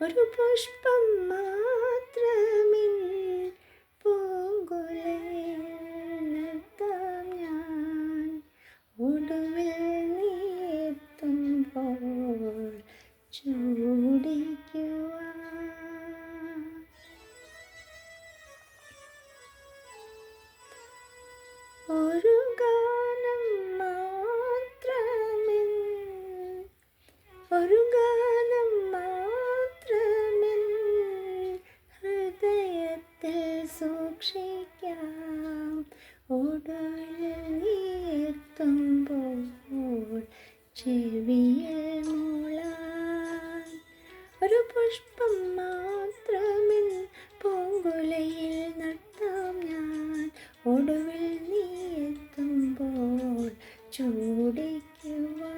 ഒരു പുഷ്പം മാത്രമിൻ പൂങ്കുലയിൽ നിർത്താം ഞാൻ. ഒടുവിൽ നീ എത്തുമ്പോൾ ചൂടിക്കുവാൻ. ഒരു ഗാനം മാത്രമെൻ, ഒരു ഗാനം മാത്രമെൻ ഹൃദയത്തിൽ സൂക്ഷിക്കാം. ഒടുവിൽ നീ എത്തുമ്പോൾ ചെവിയിൽ മൂളാൻ. ഒരു പുഷ്പം മാത്രമെൻ പൂങ്കുലയിൽ നിർത്താം ഞാൻ. ഒടുവിൽ നീ എത്തുമ്പോൾ ചൂടിക്കുവാൻ.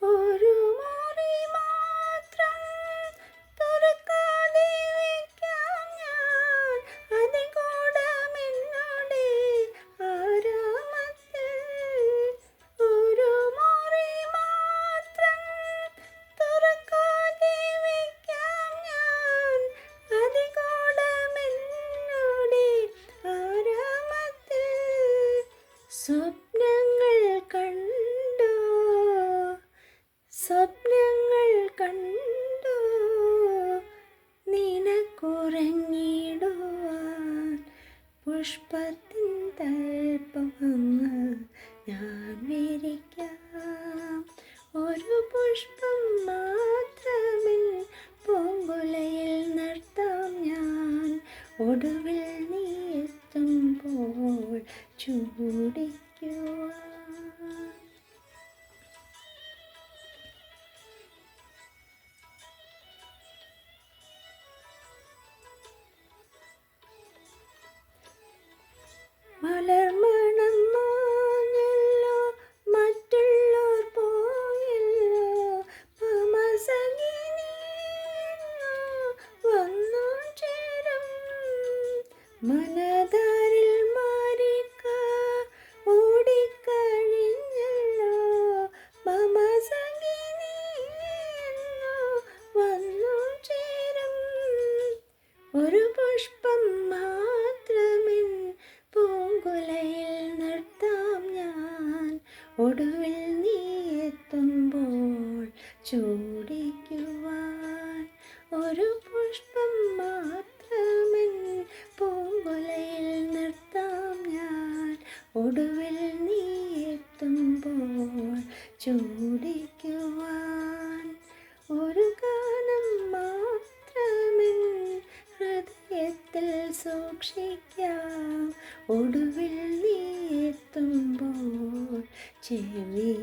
ഒരു മുറി മാത്രം തുറക്കാതെ വയ്ക്കാം ഞാൻ. അതികൂടമെന്നോടെ ആരാമത്തിൽ. ഒരു മുറി മാത്രം തുറക്കാതെ വയ്ക്കാം ഞാൻ. അതികൂടമെന്നോടെ ആരാമത്തിൽ. സ്വപ്നങ്ങൾ കണ്ടോ, സ്വപ്നങ്ങൾ കണ്ടോ നിനക്കുറങ്ങിടുവാൻ. പുഷ്പത്തിൻ തൽപ്പമങ്ങ് ഞാൻ വിരിക്കാം. ഒരു പുഷ്പം മാത്രമെൻ പൂങ്കുലയിൽ നിർത്താം ഞാൻ. ഒടുവിൽ നീ എത്തുമ്പോൾ ചൂടിക്കുവാൻ. മലർമണം മാഞ്ഞല്ലോ, മറ്റുള്ളോർ പോയല്ലോ. മമസഖി നീയെന്നോ വന്നു ചേരും. മനതാരിൽ മാറിക്ക ഓടിക്കഴിഞ്ഞല്ലോ. മമസഖി നീയെന്നോ വന്നു ചേരും. ഒരു പുഷ്പം മാത്രമെൻ പൂങ്കുലയിൽ നിർത്താം ഞാൻ. ഒടുവിൽ നീ എത്തുമ്പോൾ ചൂടിക്കുവാൻ. ഒരു പുഷ്പം മാത്രമെൻ പൂങ്കുലയിൽ നിർത്താം ഞാൻ. ഒടുവിൽ നീ എത്തുമ്പോൾ ചൂടിക്കുവാൻ. ഒരു ഗാനം മാത്രമെൻ ഹൃദയത്തിൽ സൂക്ഷിക്കാം. ഒടുവിൽ നീ എത്തുമ്പോൾ ചെവിയിൽ